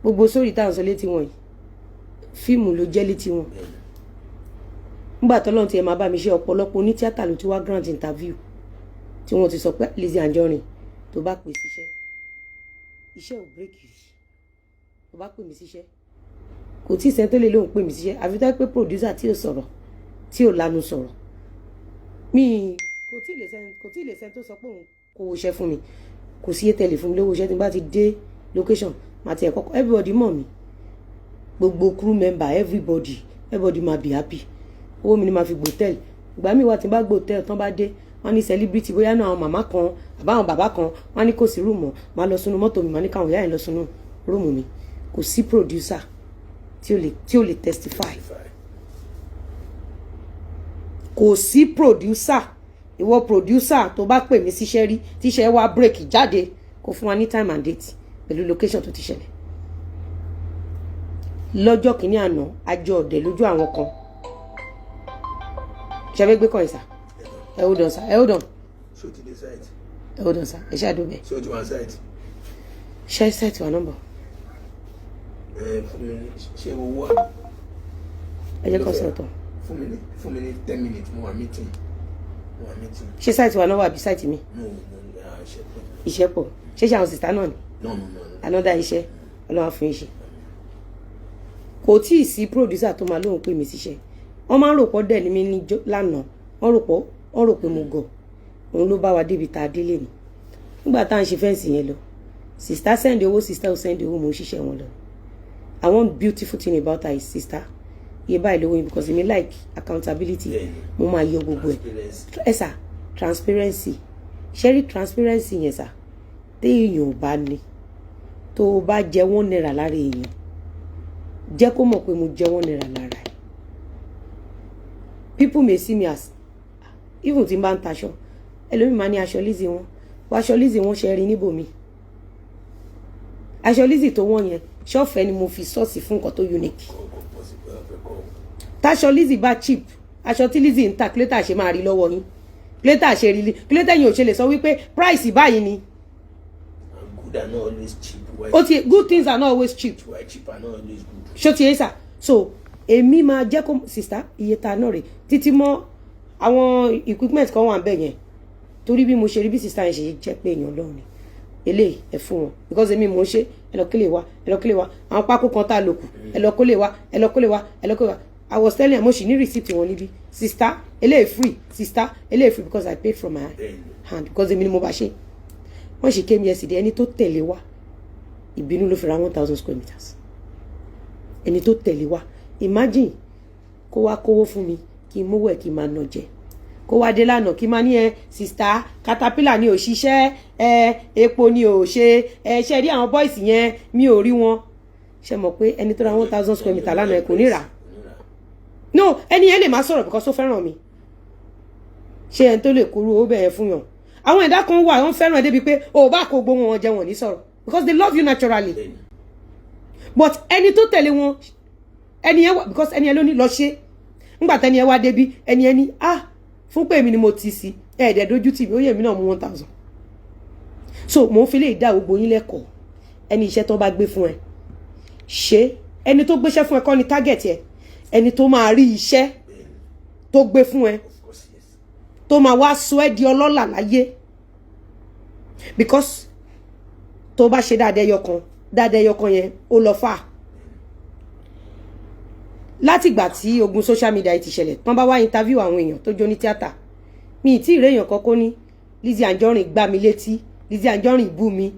gbogbo sórí tá à ń sọ létí wọn yìí fíìmù ló jẹ́ létí wọn nígbà tọ́lọ́run ti ẹ̀ máa bá mi ṣe ọ̀pọ̀lọpọ̀ onítíátà ló ti wá grant interview tí wọ́n ti sọ pé Lizzy Anjorin tó bá pè síṣẹ́ iṣẹ́ ò bírèkì rí tó bá pè mí síṣẹ́ kò tí ì sẹ́ni tó lè lóun pè mí síṣẹ́ àfi tó pé producer tí ò sọ̀rọ̀ tí ò lanu sọ̀rọ̀ mi kò tí ì lè sẹ́ni tó sọ pé òun kò wọṣẹ́ fún mi kò sí tẹ̀lé fún mi lówó iṣẹ́ tí n bá ti dé location màá ti ẹ̀ kọ́kọ́ everybody mọ̀ mí gbogbo crew member everybody máa be happy owó mi ni máa fi gbòtẹ́ẹ̀lì ìgbà míì wà tí n bá gbòtẹ́ẹ̀lì tán bá dé wọ́n ní celebrity bóyá náà àwọn màmá kan àbáwọn bàbá kan wọ́n ní kò sí rúùmù máa lọ sínú mọ́tò mi máa ní káwọn ìyá yẹn lọ sínú rúùmù mi kò sí producer tí ó lè testify kò sí producer ìwọ producer tó bá pè mí síṣẹ́ rí tíṣẹ́ wá break jáde kó fún wa ní time and date pẹ̀lú location tó ti ṣẹlẹ̀ lọ́jọ́ kìíní àná àjọ ọ̀dẹ̀ lójú àwọn kan ṣẹ́fẹ́ gbé kọ́ ìsà ẹ hold on sir ẹ hold on ẹ hold on sir ẹ ṣe àdóbẹ̀ ṣe set wa number ṣe owó àmì ẹ jẹ́ kọ́ sọ̀tọ̀ fún mi ní 10 minutes mo wà meeting ṣe site wa number àbí site mi ìṣẹ́pọ̀ ṣe ṣe àwọn sìtá náà ni another iṣẹ́ ọlọ́wà fún iṣẹ́ kò tí ì sí producer tó máa lóun pè mí síṣẹ́ wọ́n máa ń rò pọ̀ dẹ̀ ní mi ní lánàá wọ́n rò pé mo gọ̀ òun ló bá wa débi tá a délé ni nígbà tá à ń ṣe fẹ́ǹsì yẹn lọ sister send owó sister ò send owó mo ń ṣiṣẹ́ wọn lọ I want beautiful thing about her is sister iye báyìí lówó yín because èmi like accountability mo máa yọ gbogbo ẹ sà transparency ṣẹ́rí transparency yẹn sà téèyàn ò bá ní tó o bá jẹ wọ́n náírà lára èèyàn jẹ́ kó mọ̀ pé mo jẹ wọ́n náírà lára ẹ̀ people may see me as even tí n bá ń taṣọ ẹlòmíì máa ní aṣọ Lizzy wọn wọ aṣọ Lizzy wọn ṣe rí níbòmí aṣọ Lizzy tó wọ́n yẹn ṣọ́ọ̀fẹ́ ni mo fi sọ́ọ̀sì fún nǹkan tó unique táṣọ Lizzy bá cheap aṣọ tí Lizzy ń ta kílétà ṣe máa rí lọ́wọ́ yín kílétà ṣe rí kílétà yìí ò ṣe lè sọ wípé price báyìí ni. Good are not always cheap. Good things are not always cheap. Why cheap are not always good. ṣó ti yé sà so èmi máa jẹ́ kó sista iye ta náà rè títí mọ́ àwọn equipment kan wà bẹ́ẹ̀ yẹn torí bí mo ṣe rí bí sista yẹn ṣe jẹ́ pé èèyàn lọ́rùn ni eléyìí ẹ fún wọn because èmi mò ń ṣe ẹ lọ kílè wa àwọn pákó kan tá a lò kù ẹ lọ kólé wa I was telling her mo ṣì ní receipt wọn níbí sister eléyìí free sister eléyìí free because I paid from my hand because èmi ni mo bá ṣe wọ́n ṣì came yesterday ẹni tó tẹ̀lé wa ìbínú ló fi ra 1000 square meters ẹni tó tẹ̀lé wa imagine kó wá kówó fún mi kí n mówó ẹ̀ kí n máa nà jẹ kó wá dé lánàá kí n máa ní sister caterpillar ni ò ṣiṣẹ́ epo ni ò ṣe ṣe rí àwọn boys yẹn mi ò rí wọn ṣe mọ̀ pé ẹni tó ra 1000 square meter lánàá ẹ kò ní rà no ẹni yẹn lè má sọ̀rọ̀ because ó fẹ́ràn mi ṣé ẹni tó lè kúrú ó bẹ̀rẹ̀ fún yàn àwọn ẹ̀dá kan wà wọ́n fẹ́ràn ẹ débi pé ò bá kó gbó wọn jẹ wọn ní sọ̀rọ̀ because they love you naturally but ẹni tó tẹ̀lé wọn ẹni yẹn wà because ẹni yẹn ló ní lọ ṣe ńgbà tẹni yẹn wá débi ẹni yẹn ní fún pé èmi ni mo ti sí ẹ̀ẹ́dẹ̀ dojú tì mí ó yẹ mí náà mú 1000 so mò ń fi lè dá gbogbo yín lẹ́kọ̀ọ́ ẹni iṣẹ́ tó bá gbé fún ẹ ṣe ẹni tó gbéṣẹ́ fún ẹ kọ́ ni target ẹ ẹni tó máa rí iṣẹ́ tó gbé fún ẹ tó máa wá sọ ẹ́ di ọlọ́lá láyé because tó bá ṣe dáadáa ẹyọkan yẹn ó lọ fà látìgbà tí ogun social media ti ṣẹlẹ̀ tán bá wá interview àwọn èèyàn tó jó ní tíátà mi ì tí ì réèyàn kọ́kọ́ ní Lizzy Anjorin gbá mi létí Lizzy Anjorin bú mi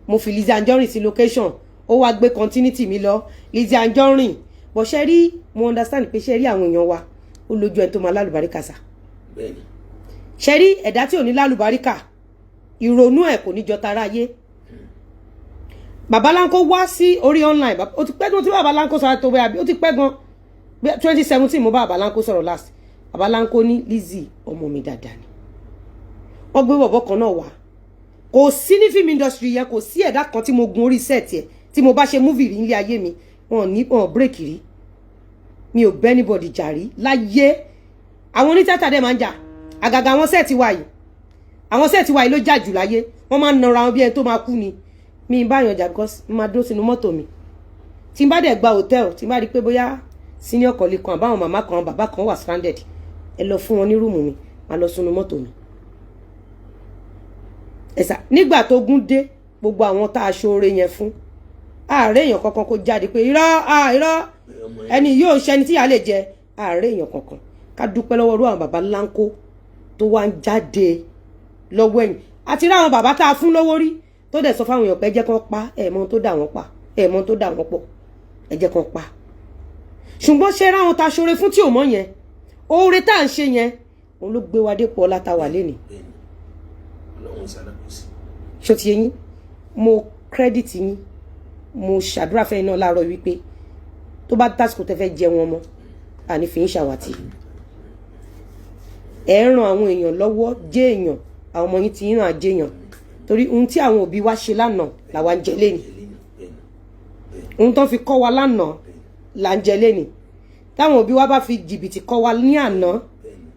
mo fi Lizzy Anjorin sí location ó wá gbé continuity mi lọ Lizzy Anjorin bó ṣe rí mo understand pé ṣe rí àwọn èèyàn wa ó lójú ẹni tó máa lálùbáríkà sà ṣe rí ẹ̀dá tí ò ní lálùbáríkà ìrònú ẹ̀ kò ní jọ tara ayé Baba Lanko wá sí orí online ó ti pẹ́ gan tí Baba Lanko sọ̀rọ̀ tó bẹ́ẹ̀ àbí ó ti pẹ́ gan 2017 mo bá Baba Lanko sọ̀rọ̀ last Baba Lanko ní Lizzy ọmọ mi dáadáa ni wọ́n gbé bọ̀bọ̀ kan náà wá kò sí ní film industry yẹn kò sí ẹ̀dá kan tí mo gun orí set yẹn tí mo bá ṣe movie rí nílé ayé mi wọn break rí mi ò bẹ́ anybody jà rí láyé àwọn onítìátà dẹ̀ máa ń jà àgàgà àwọn set wa yìí ló jà jù láyé wọ́n máa ń nara wọn bí ẹni tó máa kú ni mi bá yan jà because máa dúró sínú mọ́tò mi tí n bá dẹ̀ gba hotel tí n bá rí pé bóyá senior colleague kan àbáwọn màmá kan bàbá kan wà stranded ẹ lọ fún wọn ní rúùmù mi máa lọ sínú mọ́tò mi ẹ̀sà nígbà tó gún dé gbogbo àwọn tá a ṣoore yẹn fún ààrẹ èèyàn kankan kó jáde pé irọ́ ẹni yóò ṣẹni tí ìyá lè jẹ ààrẹ èèyàn kankan ká dúpẹ́ lọ́wọ́ irú àwọn bàbá ńláńkó tó wá ń jáde lọ́wọ́ ẹ̀yìn àti rí àwọn bàbá tá a fún lówó rí tó dẹ̀ sọ fáwọn èèyàn pé ẹ jẹ́ kán pa ẹ̀mọ́ tó dà wọ́n pa ẹ̀mọ́ tó dà wọ́n pọ̀ ẹ jẹ́ kán pa ṣùgbọ́n ṣe ráwọn ta ṣoore fún tí ò mọ̀ yẹn oore tá à ń ṣe yẹn òun ló gbé wa dépò ọlá tá wà lénìí ṣó ti yín mo credit yín mo ṣàdúrà fẹ́yìn náà láàárọ̀ wípé tó bá tásìkò tẹ́ fẹ́ jẹ wọn mọ́ àní fi ń ṣàwátì ẹ ràn àwọn èèyàn lọ́wọ́ jẹ́ èèyàn àwọn ọmọ yín ti ń ràn á jẹ́ èèyàn torí ohun tí àwọn òbí wa ṣe lánàá làwa ń jẹ lénìí ohun tó fi kọ́ wa lánàá là ń jẹ lénìí táwọn òbí wa bá fi jìbìtì kọ́ wa ní àná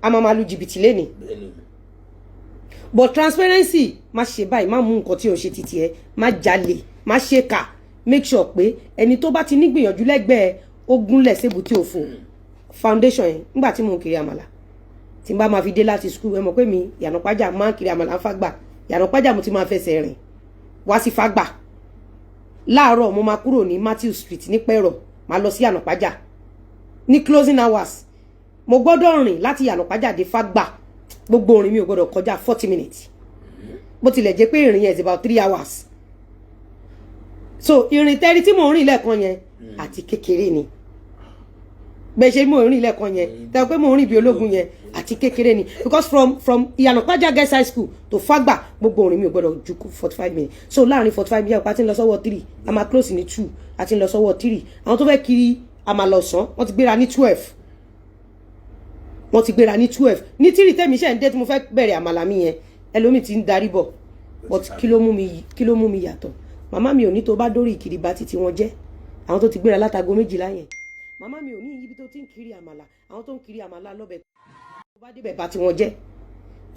a máa lu jìbìtì lénìí but transparency má ṣe báyìí má mú nǹkan tí o ṣe títí ẹ má jalè má ṣe kà make sure pé ẹni tó bá ti ní gbìyànjú lẹ́gbẹ̀ẹ́ ogúnlẹ̀ sébùtì òfò foundation yẹn nígbà tí mò ń kiri àmàlà tí n bá máa fi dé láti school ẹ mọ̀ pé mi Ìyànà Pájà máa ń kiri àmàlà ń Fágbà Ìyànà Pájà mo ti máa fẹsẹ̀ rìn wá sí Fágbà láàárọ̀ mo máa kúrò ní Matthew Street ní Pẹ̀rọ̀ máa lọ sí Ìyànà Pájà ní closing hours mo gbọ́dọ̀ rìn láti Ìyànà Pájà dé Fágbà gbogbo orin mi ò gbọ́dọ̀ kọjá 40 minutes bó tilẹ̀ jẹ́ pé ìrìn yẹn is about 3 hours so ìrìn tẹ́rí tí mò ń rìn lẹ́ẹ̀kan yẹn àti kékeré ni bẹ́ẹ̀ ṣe mò ń rìn lẹ́ẹ̀kan yẹn tẹ́ pé mò ń rìn bí ológun yẹn àti kékeré ni because from Ìyànà Pájà Girls High School to Fágbà gbogbo orin mi ò gbọ́dọ̀ ju 45 minutes so láàrin 45 minutes a ti ń lọ sọ́wọ́ 3 a máa close ní 2 a ti ń lọ sọ́wọ́ 3 àwọn tó fẹ́ kiri àmàlọ́sàn wọ́n ti gbéra ní 12 wọ́n ti gbéra ní 12 ní 3 tẹ́mi ṣe ń dé tí mo fẹ́ bẹ̀rẹ̀ àmàlà mi yẹn ẹlòmíì ti ń darí bọ̀ but kí ló mú mi yàtọ̀ màmá mi ò ní tó bá dórí ìkiri bá títí wọn jẹ́ àwọn tó ti gbéra látago 12 yẹn màmá mi ò ní ibi tó ti ń kiri àmàlà àwọn tó ń kiri àmàlà lọ́bẹ̀ tó bá débẹ̀ bá tí wọn jẹ́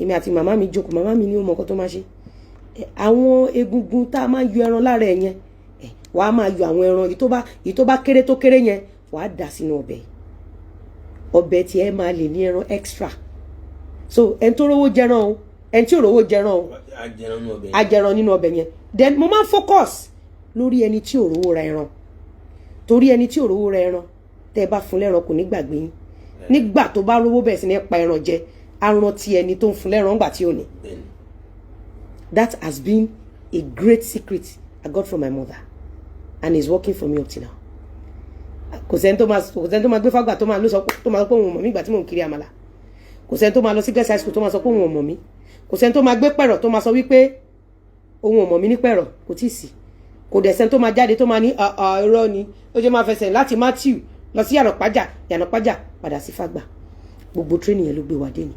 èmi àti màmá mi jókòó màmá mi ní ó mọ nǹkan tó máa ṣe àwọn egungun tá a máa yọ ẹran lára ẹ̀ yẹn wàá máa yọ àwọn ẹran èyí tó bá kéré tó kéré yẹn wàá dà sínú ọbẹ̀ tí ẹ máa lè ní ẹran extra so ẹni tó rówó jẹran o ẹni tí ò rówó jẹran o ajẹran nínú ọbẹ̀ yẹn then mo máa ń focus lórí ẹni tí ò rówó ra ẹran torí ẹni tí ò rówó ra ẹran tẹ́ ẹ bá fún lẹ́ran kò ní gbàgbé yín nígbà tó bá rówó bẹ̀rẹ̀ sí ní pa ẹran jẹ aràn ti ẹni tó ń fún lẹ́ran ńgbà tí ò ní that has been a great secret I got from my mother and is working for me up till now kò sẹ́ni tó máa gbé Fágbà tó máa sọ pé òun mọ̀ mí ìgbà tí mò ń kiri àmàlà kò sẹ́ni tó máa lọ sí Girls High School tó máa sọ pé òun ò mọ̀ mí kò sẹ́ni tó máa gbé Pẹ̀rọ̀ tó máa sọ wípé òun ò mọ̀ mí ní Pẹ̀rọ̀ kò tí ì sí kò dẹ̀ sẹ́ni tó máa jáde tó máa ní irọ́ ni ó jẹ́ máa fẹsẹ̀ láti Matthew lọ sí Ìyànà Pájà padà sí Fágbà gbogbo training yẹn ló gbé wa dé ni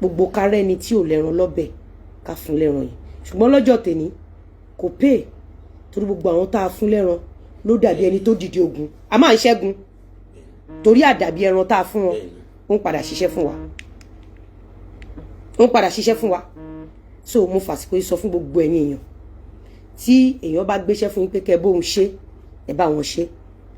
gbogbo kárẹ́ ni tí ò lẹ́ran lọ́bẹ̀ ká fún lẹ́ran yẹn ṣùgbọ́n lọ́jọ́ tèmi kò pay torí gbogbo àwọn tá a fún lẹ́ran ló dàbí ẹni tó dìde ogun a máa ń ṣẹ́gun torí àdàbí ẹran tá a fún wọn ó ń padà ṣiṣẹ́ fún wa so mo fàsìkò yìí sọ fún gbogbo ẹ̀yin èèyàn tí èèyàn bá gbéṣẹ́ fún yín pé kẹ́ bóun ṣe ẹ bá wọn ṣe